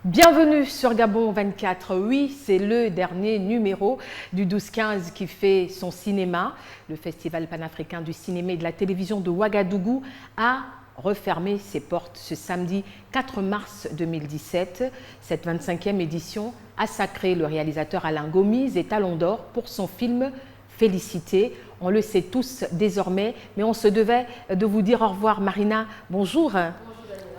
Bienvenue sur Gabon 24. Oui, c'est le dernier numéro du 12-15 qui fait son cinéma. Le Festival panafricain du cinéma et de la télévision de Ouagadougou a refermé ses portes ce samedi 4 mars 2017. Cette 25e édition a sacré le réalisateur Alain Gomis et Talon d'Or pour son film Félicité. On le sait tous désormais, mais on se devait de vous dire au revoir. Marina, bonjour.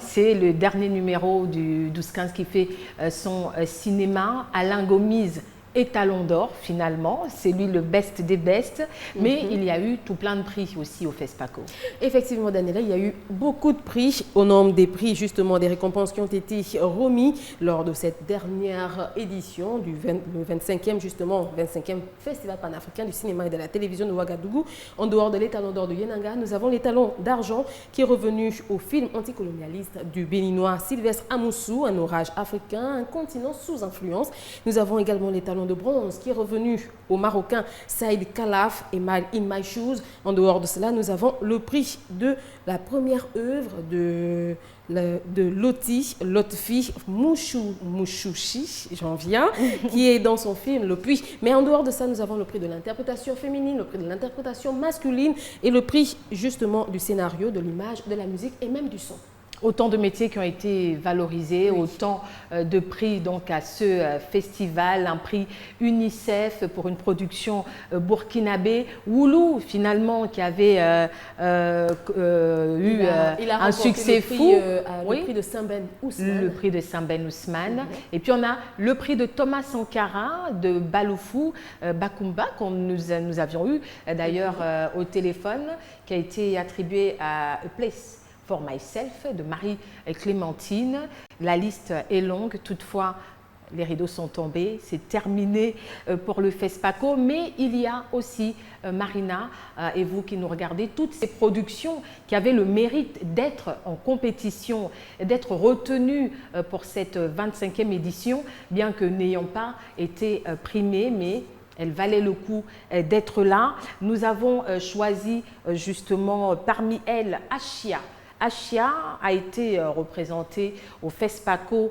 C'est le dernier numéro du 12-15 qui fait son cinéma. Alain Gomis et Talon d'Or, finalement. C'est lui le best des bests. Mais il y a eu tout plein de prix aussi au FESPACO. Effectivement, Daniela, il y a eu beaucoup de prix au nombre des prix, justement, des récompenses qui ont été remis lors de cette dernière édition du 25e, justement, 25e Festival panafricain du cinéma et de la télévision de Ouagadougou. En dehors de l'étalon d'or de Yenanga, nous avons l'étalon d'argent qui est revenu au film anticolonialiste du Béninois Sylvestre Amoussou, Un orage africain, un continent sous influence. Nous avons également l'étalon de bronze qui est revenu au Marocain Saïd Khalaf et Mal in My Shoes. En dehors de cela, nous avons le prix de la première œuvre de Lotfi Mouchouchi, j'en viens, qui est dans son film Le Puits. Mais en dehors de ça, nous avons le prix de l'interprétation féminine, le prix de l'interprétation masculine et le prix justement du scénario, de l'image, de la musique et même du son. Autant de métiers qui ont été valorisés, oui. Autant de prix donc à ce festival, un prix UNICEF pour une production burkinabé, Woulou finalement qui avait eu un succès fou. Le prix de Saint-Ben Ousmane. Le prix de Saint-Ben Ousmane. Et puis on a le prix de Thomas Sankara de Baloufou Bakumba qu'on nous avions eu d'ailleurs au téléphone, qui a été attribué à A Place for Myself de Marie-Clémentine. La liste est longue, toutefois les rideaux sont tombés, c'est terminé pour le FESPACO, mais il y a aussi, Marina, et vous qui nous regardez, toutes ces productions qui avaient le mérite d'être en compétition, d'être retenues pour cette 25e édition, bien que n'ayant pas été primées, mais elle valait le coup d'être là. Nous avons choisi justement parmi elles Achia. Achia a été représenté au FESPACO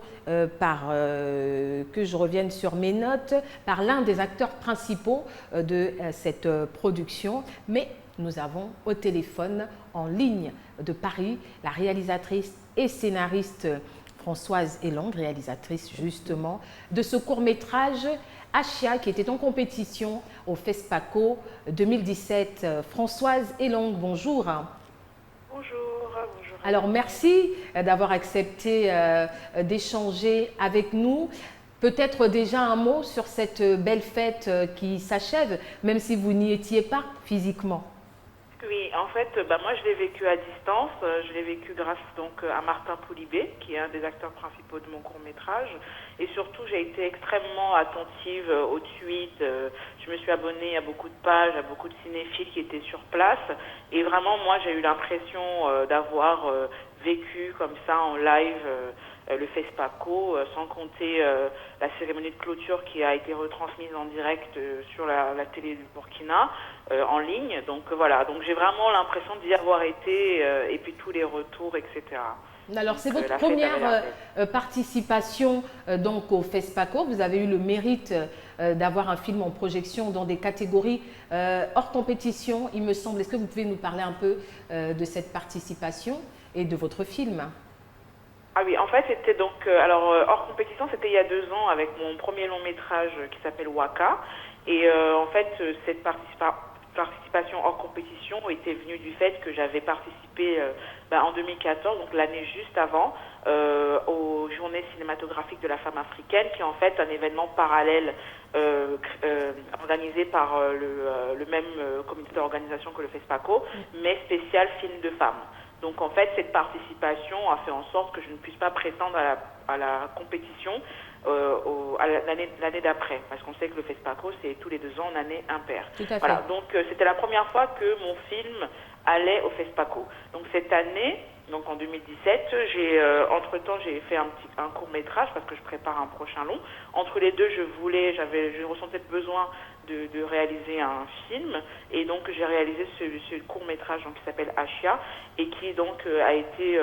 par, que je revienne sur mes notes, par l'un des acteurs principaux de cette production. Mais nous avons au téléphone, en ligne de Paris, la réalisatrice et scénariste Françoise Elang, réalisatrice justement de ce court-métrage Achia qui était en compétition au FESPACO 2017. Françoise Elang, bonjour. Bonjour. Alors, merci d'avoir accepté d'échanger avec nous. Peut-être déjà un mot sur cette belle fête qui s'achève, même si vous n'y étiez pas physiquement. Oui, en fait, moi je l'ai vécu à distance. Je l'ai vécu grâce donc à Martin Poulibé, qui est un des acteurs principaux de mon court-métrage. Et surtout, j'ai été extrêmement attentive aux tweets. Je me suis abonnée à beaucoup de pages, à beaucoup de cinéphiles qui étaient sur place. Et vraiment, moi, j'ai eu l'impression d'avoir vécu comme ça en live le FESPACO, sans compter la cérémonie de clôture qui a été retransmise en direct sur la télé du Burkina, en ligne. Donc voilà, donc j'ai vraiment l'impression d'y avoir été, et puis tous les retours, etc. Alors c'est votre première participation donc au FESPACO. Vous avez eu le mérite d'avoir un film en projection dans des catégories hors compétition, il me semble. Est-ce que vous pouvez nous parler un peu de cette participation et de votre film ? Ah oui, en fait, c'était donc, hors compétition, c'était il y a 2 ans avec mon premier long métrage qui s'appelle Waka. Et en fait, cette participation hors compétition était venue du fait que j'avais participé en 2014, donc l'année juste avant, aux Journées cinématographiques de la femme africaine, qui est en fait un événement parallèle organisé par le même comité d'organisation que le FESPACO, mais spécial film de femmes. Donc en fait, cette participation a fait en sorte que je ne puisse pas prétendre à la compétition l'année d'après, parce qu'on sait que le FESPACO, c'est tous les 2 ans en année impaire. Voilà, donc c'était la première fois que mon film allait au FESPACO. Donc cette année, donc en 2017, entre-temps, j'ai fait un court-métrage parce que je prépare un prochain long. Entre les deux, je ressentais le besoin de réaliser un film, et donc j'ai réalisé ce court-métrage qui s'appelle Achia, et qui donc a été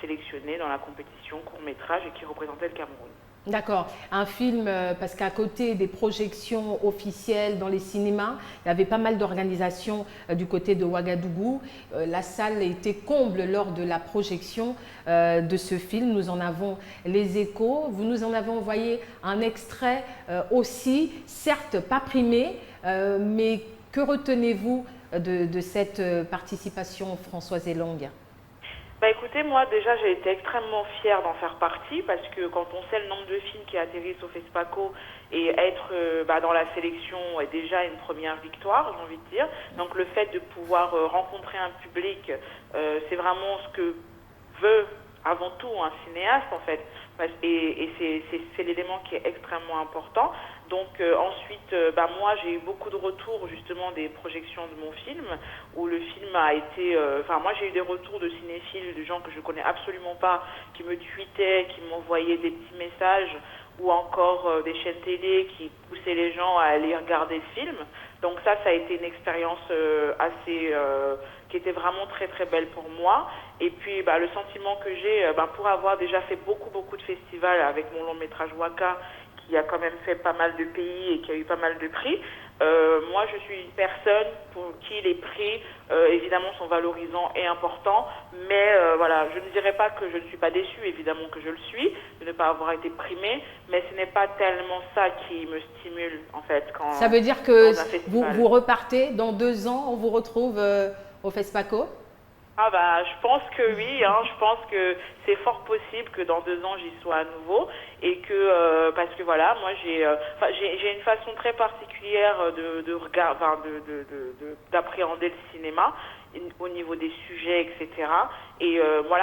sélectionné dans la compétition court-métrage et qui représentait le Cameroun. D'accord. Un film, parce qu'à côté des projections officielles dans les cinémas, il y avait pas mal d'organisations du côté de Ouagadougou. La salle était comble lors de la projection de ce film. Nous en avons les échos. Vous nous en avez envoyé un extrait aussi, certes pas primé, mais que retenez-vous de cette participation, Françoise Elong? Bah écoutez, moi déjà j'ai été extrêmement fière d'en faire partie parce que quand on sait le nombre de films qui atterrissent au FESPACO et être dans la sélection est déjà une première victoire, j'ai envie de dire. Donc le fait de pouvoir rencontrer un public, c'est vraiment ce que veut avant tout un cinéaste en fait. Et c'est l'élément qui est extrêmement important. Donc ensuite, moi j'ai eu beaucoup de retours justement des projections de mon film, où le film a été... moi j'ai eu des retours de cinéphiles, de gens que je connais absolument pas, qui me tweetaient, qui m'envoyaient des petits messages, ou encore des chaînes télé qui poussaient les gens à aller regarder le film. Donc ça a été une expérience qui était vraiment très très belle pour moi. Et puis le sentiment que j'ai, pour avoir déjà fait beaucoup de festivals avec mon long métrage Waka, qui a quand même fait pas mal de pays et qui a eu pas mal de prix. Moi, je suis une personne pour qui les prix, évidemment, sont valorisants et importants. Mais je ne dirais pas que je ne suis pas déçue, évidemment que je le suis, de ne pas avoir été primée. Mais ce n'est pas tellement ça qui me stimule, en fait. Ça veut dire que vous repartez dans 2 ans, on vous retrouve au FESPACO? Je pense que oui, je pense que c'est fort possible que dans 2 ans j'y sois à nouveau et que parce que moi j'ai une façon très particulière d'appréhender le cinéma au niveau des sujets, etc. Et moi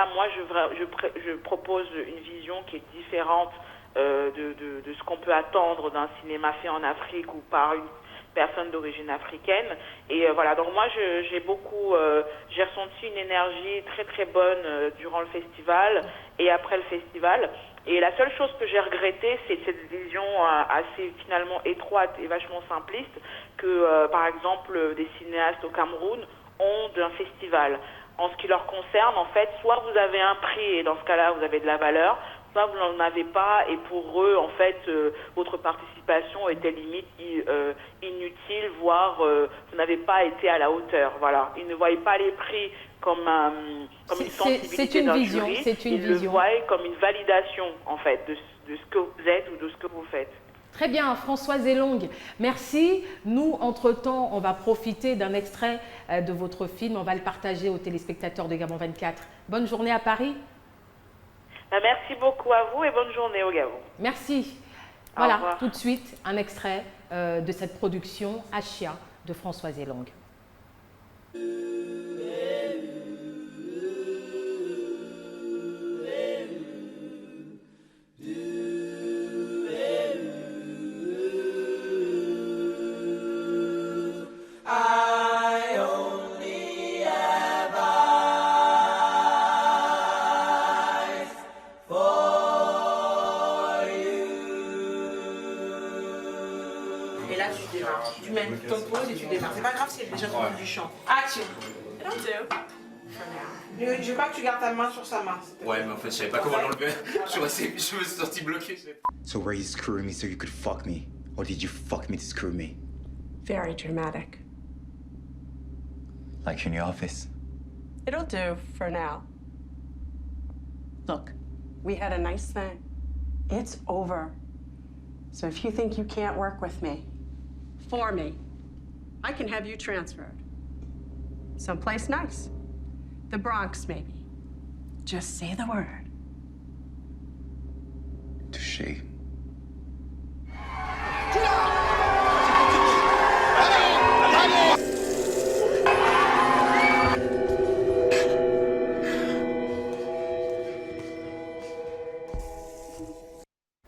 je propose une vision qui est différente de ce qu'on peut attendre d'un cinéma fait en Afrique ou par une personne d'origine africaine. Et donc moi j'ai ressenti une énergie très très bonne durant le festival et après le festival. Et la seule chose que j'ai regrettée, c'est cette vision assez finalement étroite et vachement simpliste que par exemple des cinéastes au Cameroun ont d'un festival. En ce qui leur concerne, en fait, soit vous avez un prix et dans ce cas-là vous avez de la valeur, soit vous n'en avez pas et pour eux, en fait, votre participation était limite inutile, voire vous n'avez pas été à la hauteur. Voilà, ils ne voyaient pas les prix comme une sensibilité d'un jury, ils le voyaient comme une validation, en fait, de ce que vous êtes ou de ce que vous faites. Très bien, Françoise Elong, merci. Nous, entre-temps, on va profiter d'un extrait de votre film, on va le partager aux téléspectateurs de Gabon 24. Bonne journée à Paris. Merci beaucoup à vous et bonne journée au Gabon. Merci. Voilà, tout de suite, un extrait de cette production Achia de Françoise Elong. Tu mets ton pause et tu démarres. C'est pas grave si déjà tu du chant. Action. It'll do. Je veux pas que tu gardes ta main sur sa main. Ouais, mais en fait, je savais pas comment l'enlever. Je me suis sorti bloqué. So were you screwing me so you could fuck me? Or did you fuck me to screw me? Very dramatic. Like in your office? It'll do for now. Look, we had a nice thing. It's over. So if you think you can't work with me, for me, I can have you transferred. Someplace nice. The Bronx, maybe. Just say the word. Touché.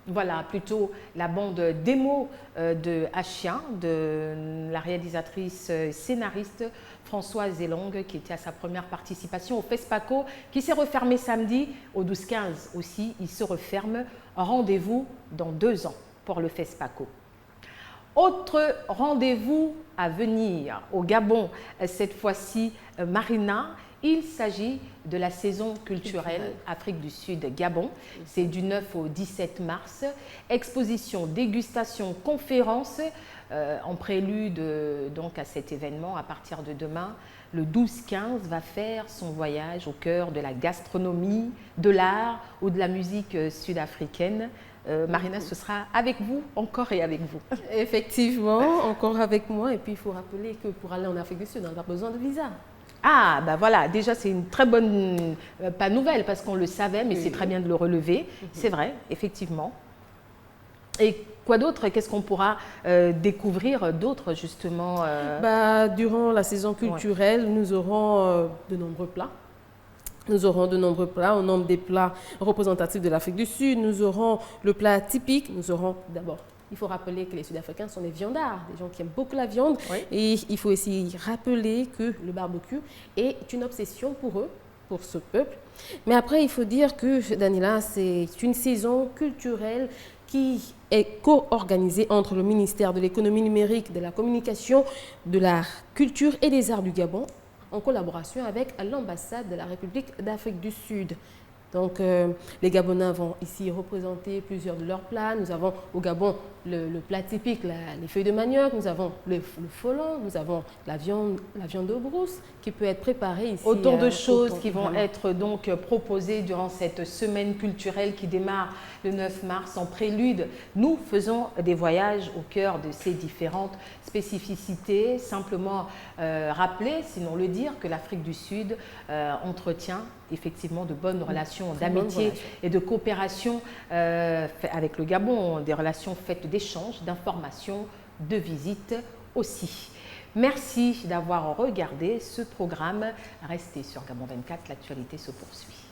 Voilà, plutôt la bande démo de Achia, de la réalisatrice scénariste Françoise Elong, qui était à sa première participation au FESPACO, qui s'est refermé samedi au 12-15 aussi. Il se referme. Rendez-vous dans 2 ans pour le FESPACO. Autre rendez-vous à venir au Gabon, cette fois-ci Marina. Il s'agit de la saison culturelle Afrique du Sud-Gabon. C'est du 9 au 17 mars. Exposition, dégustation, conférence en prélude donc à cet événement à partir de demain. Le 12-15 va faire son voyage au cœur de la gastronomie, de l'art ou de la musique sud-africaine. Marina, ce sera avec vous, encore et avec vous. Effectivement, encore avec moi. Et puis, il faut rappeler que pour aller en Afrique du Sud, on n'a pas besoin de visa. Ah, ben voilà, déjà c'est une très bonne, pas nouvelle parce qu'on le savait, mais c'est très bien de le relever. C'est vrai, effectivement. Et quoi d'autre? Qu'est-ce qu'on pourra découvrir d'autre justement Durant la saison culturelle, nous aurons de nombreux plats. Nous aurons de nombreux plats au nombre des plats représentatifs de l'Afrique du Sud. Nous aurons le plat typique. Nous aurons d'abord, il faut rappeler que les Sud-Africains sont des viandards, des gens qui aiment beaucoup la viande. Oui. Et il faut aussi rappeler que le barbecue est une obsession pour eux, pour ce peuple. Mais après, il faut dire que, Daniela, c'est une saison culturelle qui est co-organisée entre le ministère de l'économie numérique, de la communication, de la culture et des arts du Gabon, en collaboration avec l'ambassade de la République d'Afrique du Sud. Donc, les Gabonais vont ici représenter plusieurs de leurs plats. Nous avons au Gabon le plat typique, les feuilles de manioc. Nous avons le folon, nous avons la viande de brousse qui peut être préparée ici. Autant de choses qui vont être donc proposées durant cette semaine culturelle qui démarre le 9 mars en prélude. Nous faisons des voyages au cœur de ces différentes spécificités. Simplement rappeler, sinon le dire, que l'Afrique du Sud entretient effectivement de bonnes relations d'amitié et de coopération avec le Gabon, des relations faites d'échanges, d'informations, de visites aussi. Merci d'avoir regardé ce programme. Restez sur Gabon 24, l'actualité se poursuit.